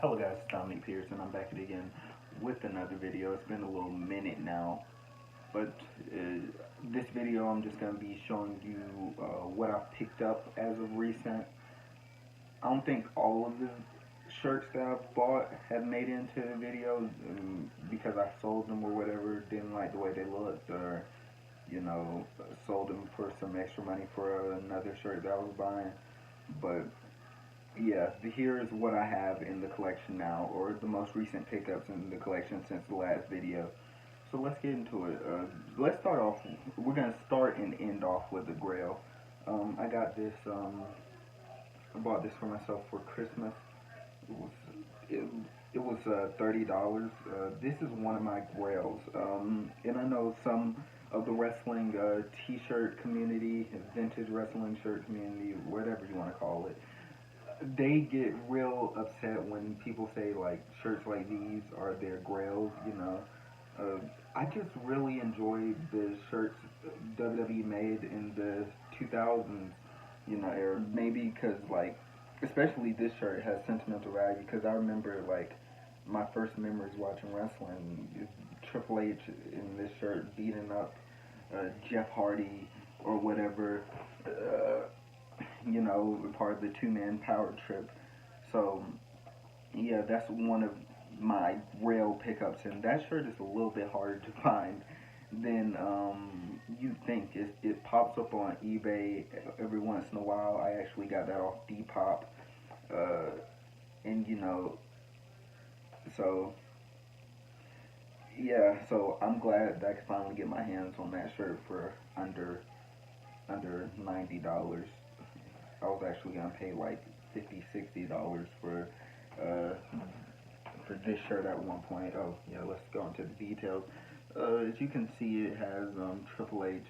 Hello guys, it's Dominic Pierce and I'm back again with another video. It's been a little minute now, but this video I'm just going to be showing you what I've picked up as of recent. I don't think all of the shirts that I've bought have made it into the video because I sold them or whatever, didn't like the way they looked, or sold them for some extra money for another shirt that I was buying. But yeah, here is what I have in the collection now, or the most recent pickups in the collection since the last video. So let's get into it. Let's start off. We're gonna start and end off with the Grail. I got this. I bought this for myself for Christmas. It was it, it was $30. This is one of my Grails, and I know some of the wrestling T-shirt community, vintage wrestling shirt community, whatever you want to call it, they get real upset when people say like shirts like these are their grails. I just really enjoy the shirts WWE made in the 2000s, era. Maybe because like, especially this shirt has sentimental value because I remember like my first memories watching wrestling. Triple H in this shirt beating up Jeff Hardy or whatever. Part of the two-man power trip. So, yeah, that's one of my rail pickups, and that shirt is a little bit harder to find than you think. It pops up on eBay every once in a while. I actually got that off Depop, uh, and so yeah, so I'm glad that I could finally get my hands on that shirt for under $90. I was actually gonna pay like $50, $60 uh, for this shirt at one point. Oh yeah, let's go into the details. As you can see, it has Triple H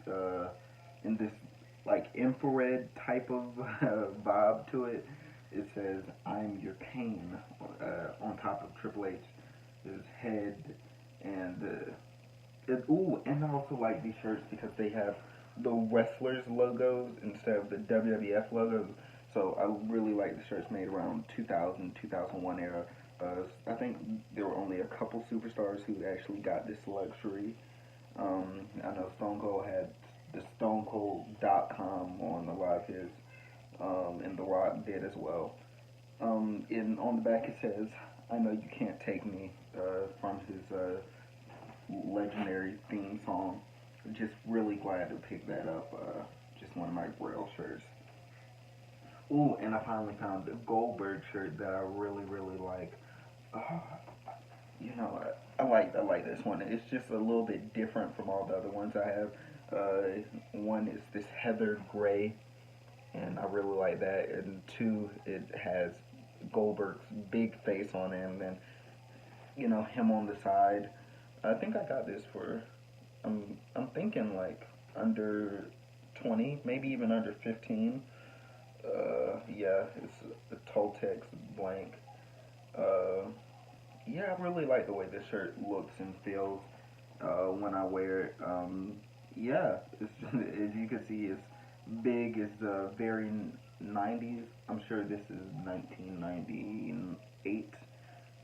uh, in this like infrared type of vibe to it. It says "I'm your pain" on top of Triple H's head, and and I also like these shirts because they have the wrestlers logos instead of the WWF logos. So I really like the shirts made around 2000, 2001 era. I think there were only a couple superstars who actually got this luxury. I know Stone Cold had the StoneCold.com on a lot of his, and The Rock did as well. And on the back it says, "I know you can't take me," from his legendary theme song. Just really glad to pick that up. Just one of my Grail shirts. Ooh, and I finally found a Goldberg shirt that I really, really like. Uh, I like this one. It's just a little bit different from all the other ones I have. One is this heather gray, and I really like that. And two, it has Goldberg's big face on it, and then him on the side. I think I got this for I'm thinking like under 20, maybe even under 15. Yeah, it's the Toltex blank. Uh, yeah, I really like the way this shirt looks and feels when I wear it. Yeah, it's as you can see, it's big. It's very 90s. I'm sure this is 1998.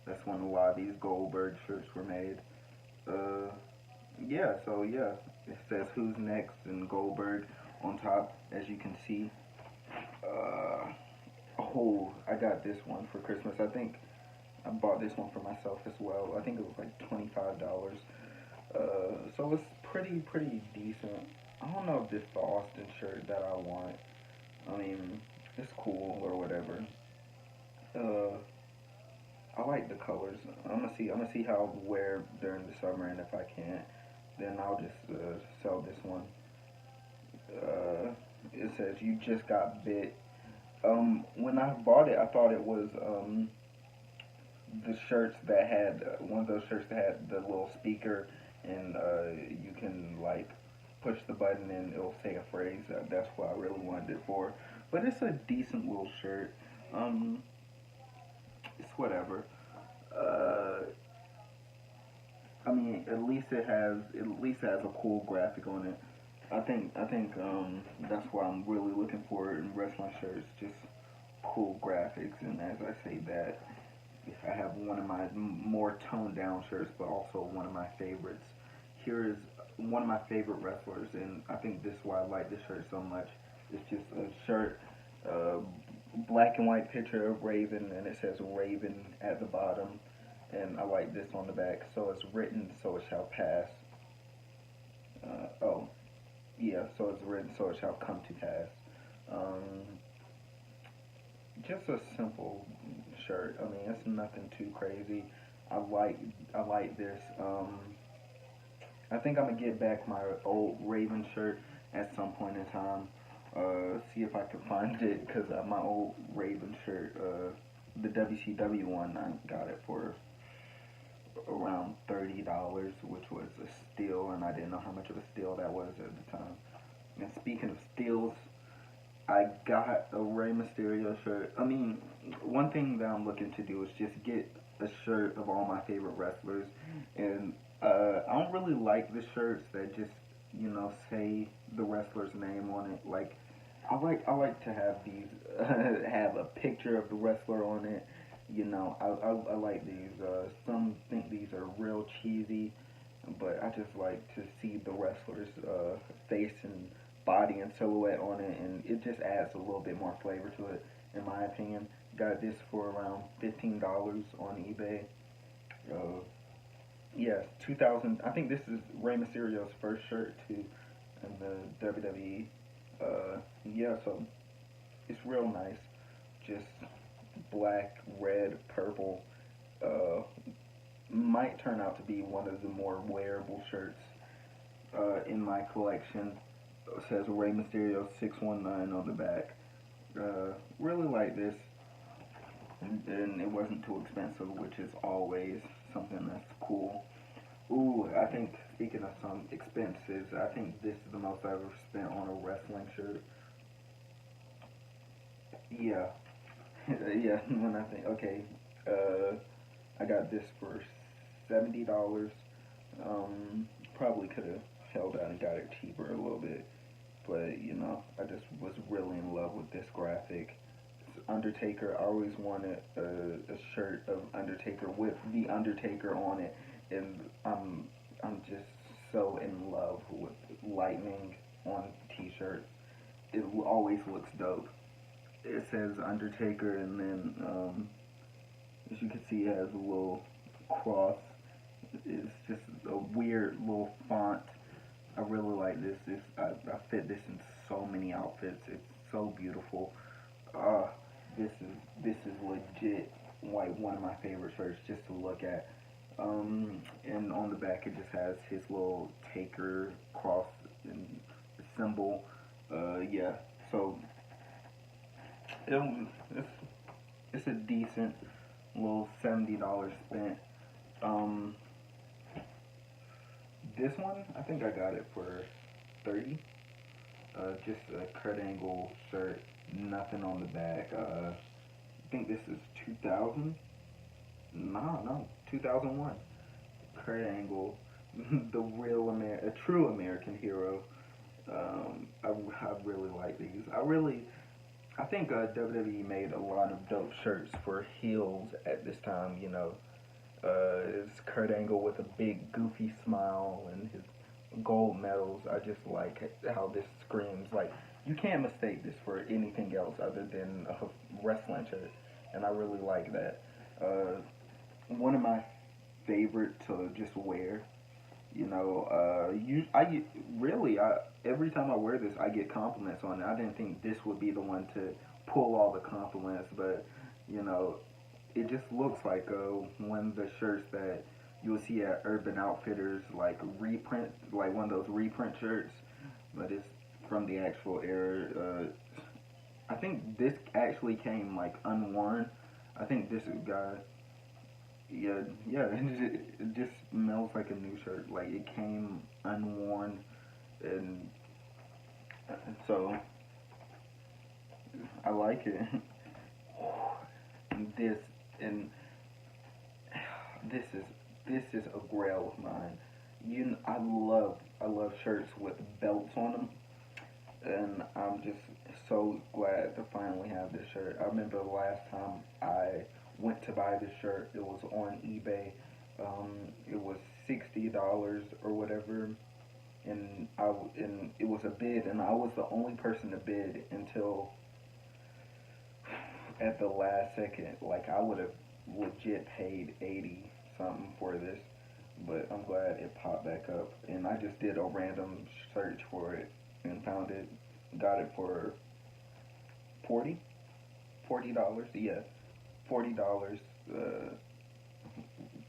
That's when a lot of these Goldberg shirts were made. Uh, yeah, so yeah, it says "Who's Next" and Goldberg on top, as you can see. Uh, oh, I got this one for Christmas. I think I bought this one for myself as well. I think it was like $25. So it's pretty decent. I don't know if this is the Austin shirt that I want. I mean, it's cool or whatever. Uh, I like the colors. I'm gonna see how I'll wear during the summer, and if I can't, then I'll just sell this one. It says "You just got bit." When I bought it, I thought it was the shirts that had one of those shirts that had the little speaker, and you can like push the button and it'll say a phrase. That's what I really wanted it for. But it's a decent little shirt. Um, it's whatever. Uh, I mean, at least it has a cool graphic on it. I think that's what I'm really looking for in wrestling shirts. Just cool graphics, and as I say that, I have one of my more toned down shirts, but also one of my favorites. Here is one of my favorite wrestlers, and I think this is why I like this shirt so much. It's just a shirt, uh, black and white picture of Raven, and it says Raven at the bottom. And I like this on the back. So it's written, so it shall pass. Oh, yeah, so it's written, so it shall come to pass. Um, just a simple shirt. I mean, it's nothing too crazy. I like I like this. I think I'm gonna get back my old Raven shirt at some point in time. See if I can find it because my old Raven shirt, the WCW one, I got it for around $30, which was a steal, and I didn't know how much of a steal that was at the time. And speaking of steals, I got a Rey Mysterio shirt. I mean, one thing that I'm looking to do is just get a shirt of all my favorite wrestlers, and I don't really like the shirts that just say the wrestler's name on it. Like, I like to have these have a picture of the wrestler on it. I like these. Some think these are real cheesy, but I just like to see the wrestler's face and body and silhouette on it, and it just adds a little bit more flavor to it, in my opinion. Got this for around $15 on eBay. Uh, yes, 2000. I think this is Rey Mysterio's first shirt too in the WWE. Yeah, so it's real nice. Just black, red, purple. Uh, might turn out to be one of the more wearable shirts in my collection. It says Rey Mysterio 619 on the back. Really like this, and it wasn't too expensive, which is always something that's cool. Ooh, I think speaking of some expenses, I think this is the most I've ever spent on a wrestling shirt. Yeah, yeah. When I think, okay, uh, I got this for $70. Probably could have held out and got it cheaper a little bit, but I just was really in love with this graphic. Undertaker. I always wanted a shirt of Undertaker with the Undertaker on it, and I'm just so in love with lightning on T-shirts. It always looks dope. It says Undertaker, and then as you can see, it has a little cross. It's just a weird little font. I really like this. I fit this in so many outfits. It's so beautiful. Uh, this is legit like one of my favorite shirts just to look at. And on the back it just has his little taker cross and symbol. Yeah. So it's it's a decent little $70 spent. Um, this one I think I got it for 30. Just a Kurt Angle shirt, nothing on the back. I think this is 2000. No, no, 2001. Kurt Angle, the a true American hero. I really like these. I think WWE made a lot of dope shirts for heels at this time. It's Kurt Angle with a big goofy smile and his gold medals. I just like how this screams. Like, you can't mistake this for anything else other than a wrestling shirt, and I really like that. One of my favorite to just wear. I really, every time I wear this, I get compliments on it. I didn't think this would be the one to pull all the compliments, but you know, it just looks like one of the shirts that you'll see at Urban Outfitters, like reprint, like one of those reprint shirts, but it's from the actual era. I think this actually came like unworn. I think this guy, yeah, yeah, it just smells like a new shirt. Like it came unworn, and so I like it. And and this is this is a grail of mine. I love shirts with belts on them, and I'm just so glad to finally have this shirt. I remember the last time I went to buy this shirt, it was on eBay. It was $60 or whatever, and it was a bid, and I was the only person to bid until at the last second. Like I would have legit paid 80 something for this, but I'm glad it popped back up. And I just did a random search for it and found it. Got it for 40 $40. Yeah, $40.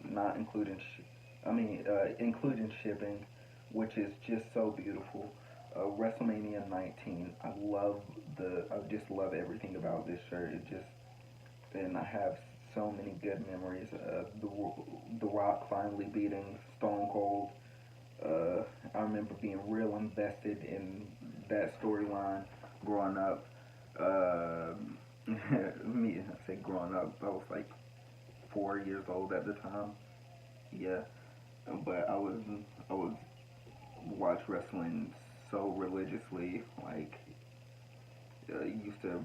Not including including shipping, which is just so beautiful. WrestleMania 19. I just love everything about this shirt. It just and I have so many good memories. The Rock finally beating Stone Cold. I remember being real invested in that storyline growing up. Uh, I say growing up, I was like 4 years old at the time. Yeah, but I was watch wrestling so religiously. Like used to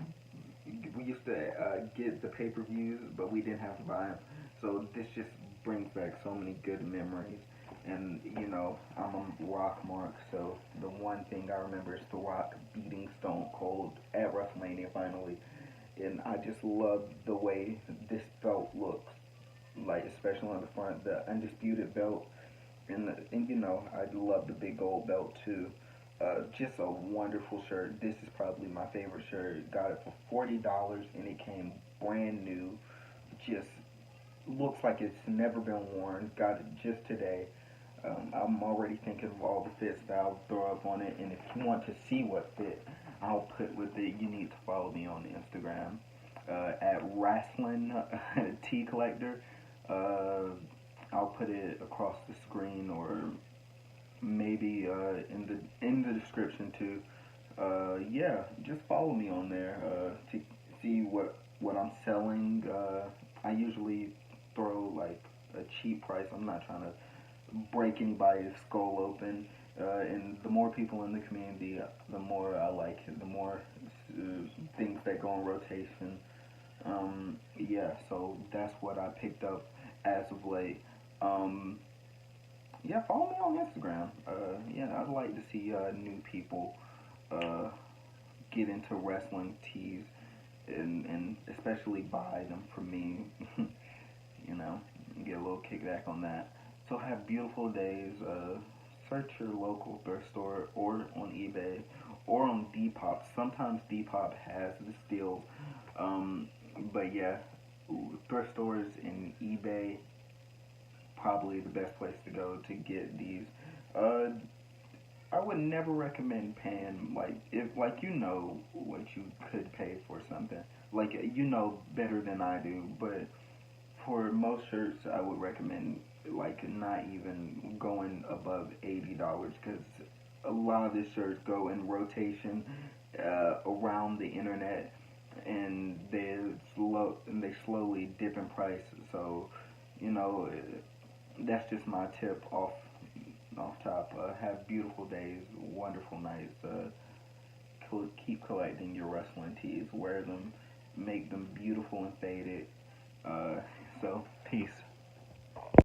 we used to get the pay-per-views, but we didn't have to buy them. So this just brings back so many good memories. And you know, I'm a Rock mark, so the one thing I remember is The Rock beating Stone Cold at WrestleMania finally. And I just love the way this belt looks, like especially on the front, the undisputed belt, and you know I love the big gold belt too. Just a wonderful shirt. This is probably my favorite shirt. Got it for $40, and it came brand new. Just looks like it's never been worn. Got it just today. I'm already thinking of all the fits that I'll throw up on it. And if you want to see what fit I'll put with it, you need to follow me on Instagram at Wrestling T Collector. Uh, I'll put it across the screen or maybe in the description too. Yeah, just follow me on there to see what I'm selling. I usually throw like a cheap price. I'm not trying to break anybody's skull open. And the more people in the community, the more I like it. The more things that go on rotation. Yeah, so that's what I picked up as of late. Um, yeah, follow me on Instagram. Yeah, I'd like to see new people uh, get into wrestling tees and especially buy them from me. You know, get a little kickback on that. So have beautiful days. Search your local thrift store or on eBay or on Depop. Sometimes Depop has the steals. Um, but yeah, thrift stores and eBay probably the best place to go to get these. Uh, I would never recommend paying like if like you know what you could pay for something. Like you know better than I do, but for most shirts, I would recommend like not even going above $80 because a lot of these shirts go in rotation around the internet, and they slowly dip in price. So, you know, that's just my tip off top. Have beautiful days, wonderful nights. Keep collecting your wrestling tees. Wear them, make them beautiful and faded. Uh, so, peace.